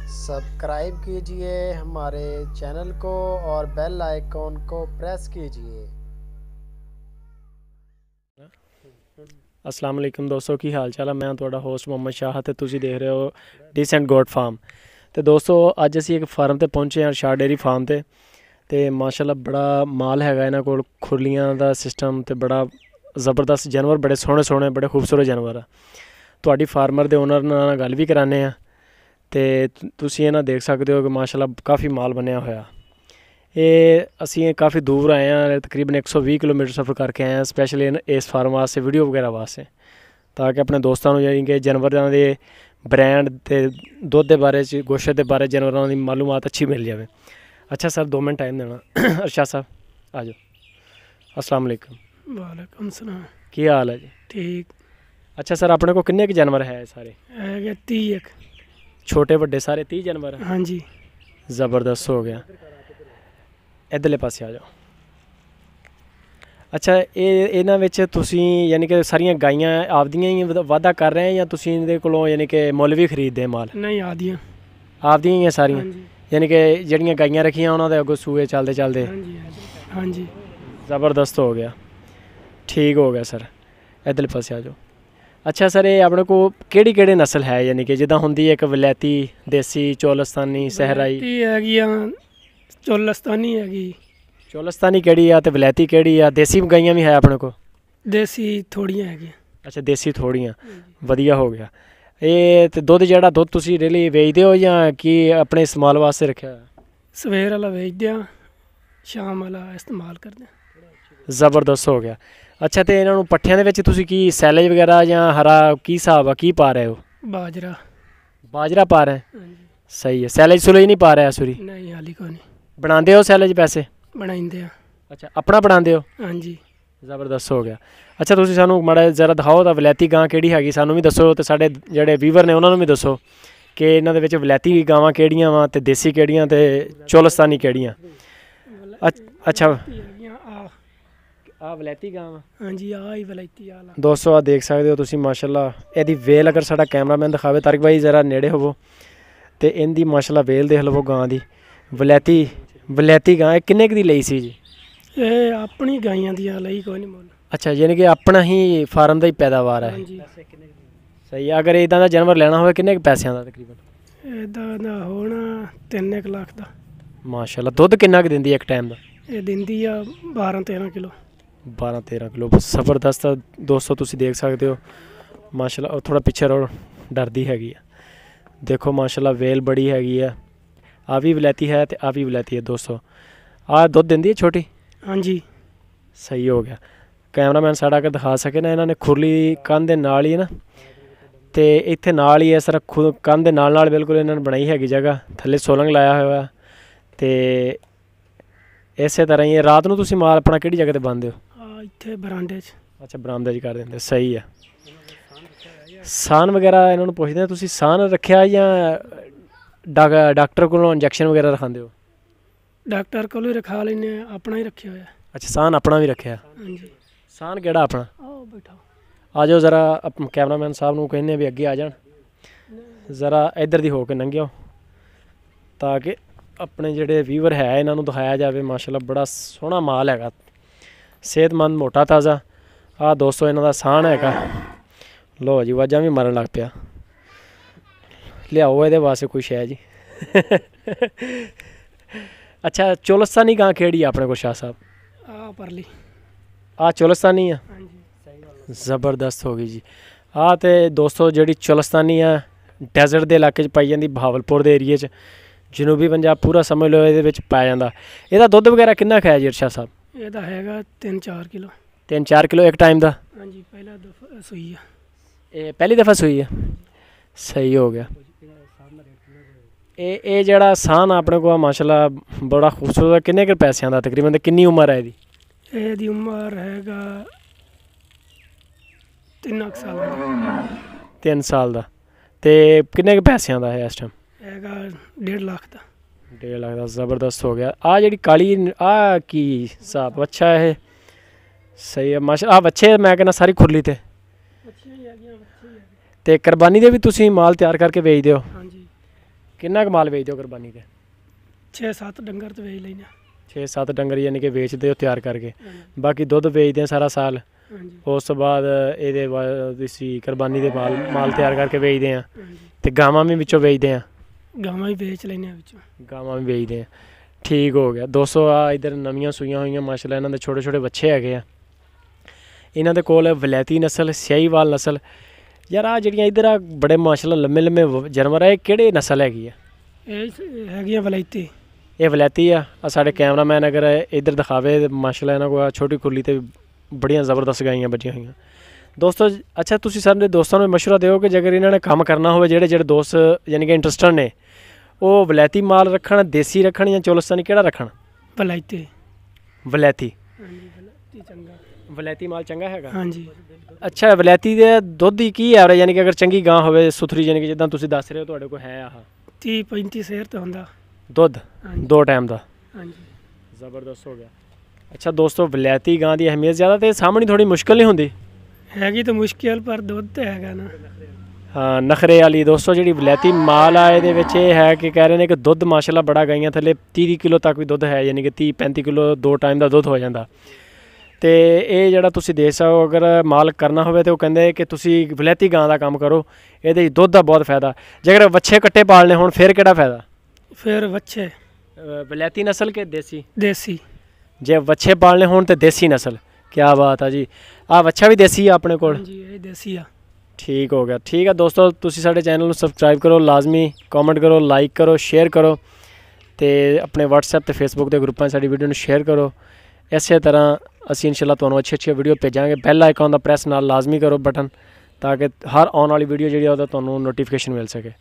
Subscribe कीजिए हमारे channel को और बेल आइकॉन को प्रेस कीजिए। अस्सलाम वालेकुम दोस्तों, की हाल चाल है। मैं ਤੁਹਾਡਾ ਹੋਸਟ ਮੁਹੰਮਦ ਸ਼ਾਹ ਤੇ ਤੁਸੀਂ ਦੇਖ ਰਹੇ ਹੋ ਡੀਸੈਂਟ ਗੋਟ ਫਾਰਮ। ਤੇ ਦੋਸਤੋ ਅੱਜ ਅਸੀਂ ਇੱਕ ਫਾਰਮ ਤੇ ਪਹੁੰਚੇ ਹਾਂ, ਸ਼ਾਹ ਡੇਅਰੀ ਫਾਰਮ ਤੇ ਮਾਸ਼ਾਅੱਲਾ ਬੜਾ ਮਾਲ ਹੈਗਾ ਇਹਨਾਂ ਕੋਲ, ਖੁਰਲੀਆਂ ਦਾ ਸਿਸਟਮ ਤੇ ਬੜਾ ਜ਼ਬਰਦਸਤ ਜਾਨਵਰ, ਬੜੇ ਸੋਹਣੇ ਸੋਹਣੇ ਬੜੇ ਖੂਬਸੂਰਤ ਜਾਨਵਰ ਆ। ਤੁਹਾਡੀ ਫਾਰਮਰ ਦੇ ਓਨਰ ਨਾਲ ਗੱਲ ਵੀ ਕਰਾਉਂਦੇ ਆ ਤੇ ਤੁਸੀਂ ਇਹਨਾਂ ਦੇਖ ਸਕਦੇ ਹੋ ਕਿ ਮਾਸ਼ਾਅੱਲਾ ਕਾਫੀ ਮਾਲ ਬਣਿਆ ਹੋਇਆ। ਇਹ ਅਸੀਂ ਕਾफ़ी दूर आए हैं, तकरीबन 120 किलोमीटर सफ़र करके आए हैं स्पैशली इस फार्म वास्ते, वीडियो वगैरह वास्ते, ताकि अपने दोस्तों को यानी कि जानवरों के ब्रांड ते दुध के बारे गोश्त के बारे जानवरों की मालूमात अच्छी मिल जाए। अच्छा सर 2 मिनट टाइम देना। अरशद साहब आ जाओ। अस्सलाम वालेकुम। वालेकुम सलाम। की हाल है जी? ठीक। अच्छा सर अपने को किन्ने के जानवर है सारे? है 30 छोटे बड़े सारे 30 जानवर? हाँ जी। ज़बरदस्त हो गया। इधरले पासे आ जाओ। अच्छा ਇਹਨਾਂ ਵਿੱਚ ਤੁਸੀਂ ਯਾਨੀ ਕਿ ਸਾਰੀਆਂ ਗਾਈਆਂ ਆਪਦੀਆਂ ਹੀ ਵਾਧਾ ਕਰ ਰਹੇ ਜਾਂ ਤੁਸੀਂ ਇਹਦੇ ਕੋਲੋਂ ਯਾਨੀ ਕਿ ਮੁੱਲ ਵੀ ਖਰੀਦਦੇ ਮਾਲ? ਨਹੀਂ ਆਦੀਆਂ ਆਪਦੀਆਂ ਹੀ ਆ ਸਾਰੀਆਂ? ਹਾਂਜੀ। ਯਾਨੀ ਕਿ ਜਿਹੜੀਆਂ ਗਾਈਆਂ ਰੱਖੀਆਂ ਉਹਨਾਂ ਦੇ ਅੱਗੋਂ ਸੂਏ ਚੱਲਦੇ ਚੱਲਦੇ? ਹਾਂਜੀ ਹਾਂਜੀ। ਜ਼ਬਰਦਸਤ ਹੋ ਗਿਆ, ਠੀਕ ਹੋ ਗਿਆ ਸਰ। ਇਧਰਲੇ ਪਾਸੇ ਆ ਜਾਓ। ਅੱਛਾ ਸਰ ਇਹ ਆਪਣੇ ਕੋਲ ਕਿਹੜੀ ਕਿਹੜੀ ਨਸਲ ਹੈ, ਯਾਨੀ ਕਿ ਜਿੱਦਾਂ ਹੁੰਦੀ ਹੈ ਇੱਕ ਵਲੈਤੀ, ਦੇਸੀ, ਚੋਲਸਤਾਨੀ, ਸਹਿਰਾਈ? ਹੈਗੀ ਆ, ਚੋਲਸਤਾਨੀ ਹੈਗੀ। ਚੋਲਸਤਾਨੀ ਕਿਹੜੀ ਆ ਤੇ ਵਲੈਤੀ ਕਿਹੜੀ ਆ? ਦੇਸੀ ਗਾਈਆਂ ਵੀ ਹੈ ਆਪਣੇ ਕੋਲ? ਦੇਸੀ ਥੋੜੀਆਂ ਹੈਗੀਆਂ। ਅੱਛਾ ਦੇਸੀ ਥੋੜੀਆਂ, ਵਧੀਆ ਹੋ ਗਿਆ। ਇਹ ਤੇ ਦੁੱਧ ਜਿਹੜਾ ਦੁੱਧ ਤੁਸੀਂ ਰੇਲੀ ਵੇਚਦੇ ਹੋ ਜਾਂ ਕੀ ਆਪਣੇ ਇਸਤੇਮਾਲ ਵਾਸਤੇ ਰੱਖਿਆ ਹੋਇਆ? ਸਵੇਰ ਵਾਲਾ ਵੇਚਦੇ ਆ, ਸ਼ਾਮ ਵਾਲਾ ਇਸਤੇਮਾਲ ਕਰਦੇ ਆ। ਜ਼ਬਰਦਸਤ ਹੋ ਗਿਆ। ਅੱਛਾ ਤੇ ਇਹਨਾਂ ਨੂੰ ਪੱਠਿਆਂ ਦੇ ਵਿੱਚ ਤੁਸੀਂ ਕੀ ਸੈਲੇਜ ਵਗੈਰਾ ਜਾਂ ਹਰਾ ਕੀ ਹਿਸਾਬ ਆ, ਕੀ ਪਾ ਰਹੇ ਹੋ? ਬਾਜਰਾ। ਬਾਜਰਾ ਪਾ ਰਹੇ? ਹਾਂਜੀ। ਸਹੀ ਹੈ। ਸੈਲੇਜ ਸੁਲੇਜ ਨਹੀਂ ਪਾ ਰਿਹਾ ਸੁਰੀ? ਨਹੀਂ ਹਾਲੀ ਕੋਈ ਨਹੀਂ। ਬਣਾਉਂਦੇ ਹੋ ਸੈਲੇਜ ਪੈਸੇ? ਬਣਾਉਂਦੇ ਆ। ਅੱਛਾ ਆਪਣਾ ਬਣਾਉਂਦੇ ਹੋ? ਹਾਂਜੀ। ਜ਼ਬਰਦਸਤ ਹੋ ਗਿਆ। ਅੱਛਾ ਤੁਸੀਂ ਸਾਨੂੰ ਮਾੜਾ ਜ਼ਰਾ ਦਿਖਾਓ ਤਾਂ ਵਲੈਤੀ ਗਾਂ ਕਿਹੜੀ ਹੈਗੀ, ਸਾਨੂੰ ਵੀ ਦੱਸੋ ਤੇ ਸਾਡੇ ਜਿਹੜੇ ਵੀਵਰ ਨੇ ਉਹਨਾਂ ਨੂੰ ਵੀ ਦੱਸੋ ਕਿ ਇਹਨਾਂ ਦੇ ਵਿੱਚ ਵਲੈਤੀ ਗਾਵਾਂ ਕਿਹੜੀਆਂ ਵਾ ਤੇ ਦੇਸੀ ਕਿਹੜੀਆਂ ਤੇ ਚੋਲਸਤਾਨੀ ਕਿਹੜੀਆਂ? ਅੱਛਾ ਆ ਵਲੈਤੀ ਗਾਂ ਵਾ? ਹਾਂਜੀ ਆ ਹੀ ਵਲੈਤੀ ਵਾਲਾ। ਦੋਸਤੋ ਆ ਦੇਖ ਸਕਦੇ ਹੋ ਤੁਸੀਂ ਮਾਸ਼ਾਅੱਲਾ ਇਹਦੀ ਵੇਲ, ਅਗਰ ਸਾਡਾ ਕੈਮਰਾਮੈਨ ਦਿਖਾਵੇ ਤਾਰਿਕ ਭਾਈ ਜ਼ਰਾ ਨੇੜੇ ਹੋਵੋ ਤੇ ਇਹਦੀ ਮਾਸ਼ਾਅੱਲਾ ਵੇਲ ਦੇਖ ਲਵੋ ਗਾਂ ਦੀ। ਵਲੈਤੀ ਗਾਂ ਇਹ ਕਿੰਨੇ ਕੁ ਦੀ ਲਈ ਸੀ ਜੀ? ਇਹ ਆਪਣੀ ਗਾਈਆਂ ਦੀਆਂ ਲਈ ਕੋਈ ਨਹੀਂ ਮੁੱਲ। ਅੱਛਾ ਯਾਨੀ ਕਿ ਆਪਣਾ ਹੀ ਫਾਰਮ ਦਾ ਹੀ ਪੈਦਾਵਾਰ ਹੈ? ਹਾਂਜੀ। ਸਹੀ ਹੈ। ਅਗਰ ਇੱਦਾਂ ਦਾ ਜਾਨਵਰ ਲੈਣਾ ਹੋਵੇ ਕਿੰਨੇ ਕੁ ਪੈਸਿਆਂ ਦਾ ਤਕਰੀਬਨ? ਇਹਦਾ ਦਾ ਹੋਣਾ 3 ਲੱਖ ਦਾ। ਮਾਸ਼ਾਅੱਲਾ ਦੁੱਧ ਕਿੰਨਾ ਕੁ ਦਿੰਦੀ ਹੈ ਇੱਕ ਟਾਈਮ ਦਾ? ਇਹ ਦਿੰਦੀ ਆ 12-13 ਕਿਲੋ। 12-13 ਕਿਲੋ ਜ਼ਬਰਦਸਤ। ਦੋਸਤੋ ਤੁਸੀਂ ਦੇਖ ਸਕਦੇ ਹੋ ਮਾਸ਼ਾਅੱਲਾ। ਉਹ ਥੋੜਾ ਪਿੱਛੇ ਰੋ ਡਰਦੀ ਹੈਗੀ ਆ, ਦੇਖੋ ਮਾਸ਼ਾਅੱਲਾ ਵੇਲ ਬੜੀ ਹੈਗੀ ਆ। ਆ ਵੀ ਵਲੈਤੀ ਹੈ ਤੇ ਆ ਵੀ ਵਲੈਤੀ ਹੈ ਦੋਸਤੋ। ਆ ਦੁੱਧ ਦਿੰਦੀ ਹੈ ਛੋਟੀ? ਹਾਂਜੀ। ਸਹੀ ਹੋ ਗਿਆ। ਕੈਮਰਾਮੈਨ ਸਾਡਾ ਅਗਰ ਦਿਖਾ ਸਕੇ ਨਾ, ਇਹਨਾਂ ਨੇ ਖੁਰਲੀ ਕੰਨ ਦੇ ਨਾਲ ਹੀ ਨਾ ਤੇ ਇੱਥੇ ਨਾਲ ਹੀ ਹੈ ਸਰ, ਕੰਨ ਦੇ ਨਾਲ ਨਾਲ ਬਿਲਕੁਲ ਇਹਨਾਂ ਨੇ ਬਣਾਈ ਹੈਗੀ ਜਗ੍ਹਾ, ਥੱਲੇ ਸੋਲੰਗ ਲਾਇਆ ਹੋਇਆ ਤੇ ਇਸੇ ਤਰ੍ਹਾਂ ਹੀ ਰਾਤ ਨੂੰ ਤੁਸੀਂ ਮਾਲ ਆਪਣਾ ਕਿਹੜੀ ਜਗ੍ਹਾ ਤੇ ਬੰਨਦੇ ਹੋ? ਇੱਥੇ ਬਰਾਂਡੇ 'ਚ। ਅੱਛਾ ਬਰਾਮਦੇ 'ਚ ਕਰ ਦਿੰਦੇ, ਸਹੀ ਹੈ। ਸਾਨ ਵਗੈਰਾ ਇਹਨਾਂ ਨੂੰ ਪੁੱਛਦੇ ਤੁਸੀਂ ਸਾਨ ਰੱਖਿਆ ਜਾਂ ਡਾਕਟਰ ਕੋਲੋਂ ਇੰਜੈਕਸ਼ਨ ਵਗੈਰਾ ਰਖਾਉਂਦੇ ਹੋ? ਡਾਕਟਰ ਕੋਲੋਂ ਰਖਾ ਲੈਂਦੇ ਆ, ਆਪਣਾ ਹੀ ਰੱਖਿਆ ਹੋਇਆ। ਅੱਛਾ ਸਾਨ ਆਪਣਾ ਵੀ ਰੱਖਿਆ? ਹਾਂਜੀ। ਸਾਨ ਕਿਹੜਾ ਆਪਣਾ? ਆਓ ਬੈਠੋ। ਆ ਜਾਓ ਜ਼ਰਾ, ਕੈਮਰਾਮੈਨ ਸਾਹਿਬ ਨੂੰ ਕਹਿੰਦੇ ਵੀ ਅੱਗੇ ਆ ਜਾਣ, ਜ਼ਰਾ ਇੱਧਰ ਦੀ ਹੋ ਕੇ ਲੰਘਿਓ ਤਾਂ ਕਿ ਆਪਣੇ ਜਿਹੜੇ ਵੀਵਰ ਹੈ ਇਹਨਾਂ ਨੂੰ ਦਿਖਾਇਆ ਜਾਵੇ। ਮਾਸ਼ਾਅੱਲਾ ਬੜਾ ਸੋਹਣਾ ਮਾਲ ਹੈਗਾ, ਸਿਹਤਮੰਦ, ਮੋਟਾ ਤਾਜ਼ਾ। ਆਹ ਦੋਸਤੋ ਇਹਨਾਂ ਦਾ ਸਾਨ ਹੈਗਾ। ਲੋ ਜੀ ਵਾਜਾਂ ਵੀ ਮਾਰਨ ਲੱਗ ਪਿਆ। ਲਿਆਓ ਇਹਦੇ ਵਾਸਤੇ ਕੋਈ ਸ਼ੈ ਜੀ। ਅੱਛਾ ਚੋਲਸਤਾਨੀ ਗਾਂ ਕਿਹੜੀ ਆ ਆਪਣੇ ਕੋਲ ਸ਼ਾਹ ਸਾਹਿਬ? ਆ ਪਰਲੀ। ਆ ਚੋਲਸਤਾਨੀ ਆ? ਹਾਂਜੀ। ਜ਼ਬਰਦਸਤ ਹੋ ਗਈ ਜੀ। ਆ ਤੇ ਦੋਸਤੋ ਜਿਹੜੀ ਚੋਲਸਤਾਨੀ ਆ ਡੈਜ਼ਰਟ ਦੇ ਇਲਾਕੇ 'ਚ ਪਾਈ ਜਾਂਦੀ, ਬਹਾਵਲਪੁਰ ਦੇ ਏਰੀਏ 'ਚ, ਜਨੂਬੀ ਪੰਜਾਬ ਪੂਰਾ ਸਮਝ ਲਓ ਇਹਦੇ ਵਿੱਚ ਪਾਇਆ ਜਾਂਦਾ। ਇਹਦਾ ਦੁੱਧ ਵਗੈਰਾ ਕਿੰਨਾ ਖਾਇਆ ਜੀ ਅਰਸ਼ਦ ਸਾਹਿਬ? ਇਹਦਾ ਹੈਗਾ 3-4 ਕਿਲੋ। 3-4 ਕਿਲੋ ਇੱਕ ਟਾਈਮ ਦਾ? ਹਾਂਜੀ ਪਹਿਲਾ ਦਫਾ ਸੂਈ ਆ। ਇਹ ਪਹਿਲੀ ਦਫਾ ਸੂਈ ਆ? ਸਹੀ ਹੋ ਗਿਆ। ਇਹ ਜਿਹੜਾ ਸਾਨ ਆਪਣੇ ਕੋਲ ਮਾਸ਼ਾਅੱਲਾ ਬੜਾ ਖੂਬਸੂਰਤ, ਕਿੰਨੇ ਕੁ ਪੈਸਿਆਂ ਦਾ ਤਕਰੀਬਨ ਤੇ ਕਿੰਨੀ ਉਮਰ ਹੈ ਇਹਦੀ? ਇਹਦੀ ਉਮਰ ਹੈਗਾ 3 ਸਾਲ ਦਾ। 3 ਸਾਲ ਦਾ। ਤੇ ਕਿੰਨੇ ਕੁ ਪੈਸਿਆਂ ਦਾ ਹੈ ਇਸ ਟਾਈਮ? ਹੈਗਾ 1.5 ਲੱਖ ਦਾ। 1.5 ਲੱਖ ਦਾ। ਜ਼ਬਰਦਸਤ ਹੋ ਗਿਆ। ਆ ਜਿਹੜੀ ਕਾਲੀ ਆ ਕੀ ਹਿਸਾਬ? ਅੱਛਾ ਇਹ ਸਹੀ ਹੈ ਮਾਸ਼ਾ। ਆ ਬੱਚੇ ਮੈਂ ਕਹਿੰਦਾ ਸਾਰੀ ਖੁਰਲੀ ਤੇ ਤੇ ਕੁਰਬਾਨੀ ਦੇ ਵੀ ਤੁਸੀਂ ਮਾਲ ਤਿਆਰ ਕਰਕੇ ਵੇਚਦੇ ਹੋ? ਹਾਂਜੀ। ਕਿੰਨਾ ਕੁ ਮਾਲ ਵੇਚਦੇ ਹੋ ਕੁਰਬਾਨੀ ਤੇ? 6-7 ਡੰਗਰ ਤੇ ਵੇਚ ਲੈਨੇ 6-7 ਡੰਗਰ ਯਾਨੀ ਕਿ ਵੇਚਦੇ ਹੋ ਤਿਆਰ ਕਰਕੇ, ਹਾਂਜੀ ਬਾਕੀ ਦੁੱਧ ਵੇਚਦੇ ਆ ਸਾਰਾ ਸਾਲ। ਹਾਂਜੀ ਉਸ ਤੋਂ ਬਾਅਦ ਇਹਦੇ ਬਾਅਦ ਤੁਸੀਂ ਕੁਰਬਾਨੀ ਦੇ ਮਾਲ ਤਿਆਰ ਕਰਕੇ ਵੇਚਦੇ ਆ, ਹਾਂਜੀ ਤੇ ਗਾਵਾਂ ਵੀ ਵਿੱਚੋਂ ਵੇਚਦੇ ਆ? ਗਾਵਾਂ ਵੀ ਵੇਚ ਲੈਨੇ ਵਿੱਚੋਂ। ਗਾਵਾਂ ਵੀ ਵੇਚਦੇ ਆ। ਠੀਕ ਹੋ ਗਿਆ ਦੋਸਤੋ। ਆ ਇੱਧਰ ਨਵੀਆਂ ਸੂਈਆਂ ਹੋਈਆਂ ਮਾਸ਼ਾਅੱਲਾ, ਇਹਨਾਂ ਦੇ ਛੋਟੇ ਛੋਟੇ ਬੱਚੇ ਹੈਗੇ ਆ। ਇਹਨਾਂ ਦੇ ਕੋਲ ਵਲੈਤੀ ਨਸਲ, ਸਿਆਹੀਵਾਲ ਨਸਲ। ਯਾਰ ਆ ਜਿਹੜੀਆਂ ਇੱਧਰ ਆ ਬੜੇ ਮਾਸ਼ਾਅੱਲਾ ਲੰਮੇ ਲੰਮੇ ਜਾਨਵਰ ਆ, ਇਹ ਕਿਹੜੇ ਨਸਲ ਹੈਗੀ ਆ? ਇਹ ਹੈਗੀਆਂ ਵਲੈਤੀ। ਇਹ ਵਲੈਤੀ ਆ। ਸਾਡੇ ਕੈਮਰਾਮੈਨ ਅਗਰ ਇੱਧਰ ਦਿਖਾਵੇ ਮਾਸ਼ਾਅੱਲਾ, ਇਹਨਾਂ ਕੋਲ ਛੋਟੀ ਖੁੱਲੀ ਤੇ ਬੜੀਆਂ ਜ਼ਬਰਦਸਤ ਗਾਈਆਂ ਬੱਜੀਆਂ ਹੋਈਆਂ ਦੋਸਤੋ। ਅੱਛਾ ਤੁਸੀਂ ਸਾਡੇ ਦੋਸਤਾਂ ਨੂੰ ਮਸ਼ਵਰਾ ਦਿਓ ਕਿ ਜੇਕਰ ਇਹਨਾਂ ਨੇ ਕੰਮ ਕਰਨਾ ਹੋਵੇ, ਜਿਹੜੇ ਦੋਸਤ ਯਾਨੀ ਕਿ ਇੰਟਰਸਟਡ ਨੇ, ਉਹ ਵਲੈਤੀ ਮਾਲ ਰੱਖਣ, ਦੇਸੀ ਰੱਖਣ ਜਾਂ ਚੋਲਸਤਾਨੀ, ਕਿਹੜਾ ਰੱਖਣ? ਵਲੈਤੀ। ਵਲੈਤੀ। ਹਾਂਜੀ ਵਲੈਤੀ ਚੰਗਾ। ਵਲੈਤੀ ਮਾਲ ਚੰਗਾ ਹੈਗਾ? ਹਾਂਜੀ। ਅੱਛਾ ਵਲੈਤੀ ਦੇ ਦੁੱਧ ਦੀ ਕੀ ਐਵਰੇਜ, ਯਾਨੀ ਕਿ ਅਗਰ ਚੰਗੀ ਗਾਂ ਹੋਵੇ ਸੁਥਰੀ, ਯਾਨੀ ਕਿ ਜਿੱਦਾਂ ਤੁਸੀਂ ਦੱਸ ਰਹੇ ਹੋ ਤੁਹਾਡੇ ਕੋਲ ਹੈ ਆਹ 30-35 ਸੇਰ ਤੇ ਹੁੰਦਾ ਦੁੱਧ ਹਾਂਜੀ 2 ਟਾਈਮ ਦਾ? ਹਾਂਜੀ ਜ਼ਬਰਦਸਤ ਹੋ ਗਿਆ। ਅੱਛਾ ਦੋਸਤੋ ਵਲੈਤੀ ਗਾਂ ਦੀ ਅਹਿਮੀਅਤ ਜ਼ਿਆਦਾ ਤੇ ਸਾਹਮਣੇ ਥੋੜੀ ਮੁਸ਼ਕਿਲ ਨਹੀਂ ਹੁੰਦੀ? ਹੈਗੀ ਤਾਂ ਮੁਸ਼ਕਿਲ, ਪਰ ਦੁੱਧ ਤੇ ਹੈਗਾ ਨਾ। ਹਾਂ ਨਖਰੇ ਵਾਲੀ ਦੋਸਤੋ ਜਿਹੜੀ ਵਲੈਤੀ ਮਾਲ ਆ, ਇਹਦੇ ਵਿੱਚ ਇਹ ਹੈ ਕਿ ਕਹਿ ਰਹੇ ਨੇ ਕਿ ਦੁੱਧ ਮਾਸ਼ਾਅੱਲਾ ਬੜਾ ਗਾਈਆਂ ਥੱਲੇ 30 ਕਿਲੋ ਤੱਕ ਵੀ ਦੁੱਧ ਹੈ, ਯਾਨੀ ਕਿ 30-35 ਕਿਲੋ 2 ਟਾਈਮ ਦਾ ਦੁੱਧ ਹੋ ਜਾਂਦਾ। ਤੇ ਇਹ ਜਿਹੜਾ ਤੁਸੀਂ ਦੇਖ ਸਕੋ, ਅਗਰ ਮਾਲ ਕਰਨਾ ਹੋਵੇ ਤੇ ਉਹ ਕਹਿੰਦੇ ਕਿ ਤੁਸੀਂ ਵਲੈਤੀ ਗਾਂ ਦਾ ਕੰਮ ਕਰੋ, ਇਹਦੇ 'ਚ ਦੁੱਧ ਦਾ ਬਹੁਤ ਫਾਇਦਾ। ਜੇਕਰ ਵੱਛੇ ਕੱਟੇ ਪਾਲਣੇ ਹੋਣ ਫਿਰ ਕਿਹੜਾ ਫਾਇਦਾ? ਫਿਰ ਵੱਛੇ ਵਲੈਤੀ ਨਸਲ ਕੇ ਦੇਸੀ? ਦੇਸੀ। ਜੇ ਵੱਛੇ ਪਾਲਣੇ ਹੋਣ ਤੇ ਦੇਸੀ ਨਸਲ। ਕਿਆ ਬਾਤ ਆ ਜੀ। ਆ ਵੱਛਾ ਵੀ ਦੇਸੀ ਆ ਆਪਣੇ ਕੋਲ? ਹਾਂਜੀ ਇਹ ਦੇਸੀ ਆ। ਠੀਕ ਹੋ ਗਿਆ। ਠੀਕ ਆ ਦੋਸਤੋ, ਤੁਸੀਂ ਸਾਡੇ ਚੈਨਲ ਨੂੰ ਸਬਸਕ੍ਰਾਈਬ ਕਰੋ ਲਾਜ਼ਮੀ, ਕਮੈਂਟ ਕਰੋ, ਲਾਈਕ ਕਰੋ, ਸ਼ੇਅਰ ਕਰੋ, ਤੇ ਆਪਣੇ WhatsApp ਤੇ Facebook ਦੇ ਗਰੁੱਪਾਂ 'ਚ ਸਾਡੀ ਵੀਡੀਓ ਨੂੰ ਸ਼ੇਅਰ ਕਰੋ। ਇਸੇ ਤਰ੍ਹਾਂ ਅਸੀਂ ਇਨਸ਼ਾਅੱਲਾ ਤੁਹਾਨੂੰ ਅੱਛੀ ਵੀਡੀਓ ਭੇਜਾਂਗੇ। ਬੈਲ ਆਈਕਨ ਦਾ ਪ੍ਰੈਸ ਨਾਲ ਲਾਜ਼ਮੀ ਕਰੋ ਬਟਨ, ਤਾਂ ਕਿ ਹਰ ਆਉਣ ਵਾਲੀ ਵੀਡੀਓ ਜਿਹੜੀ ਉਹਦਾ ਤੁਹਾਨੂੰ ਨੋਟੀਫਿਕੇਸ਼ਨ ਮਿਲ ਸਕੇ।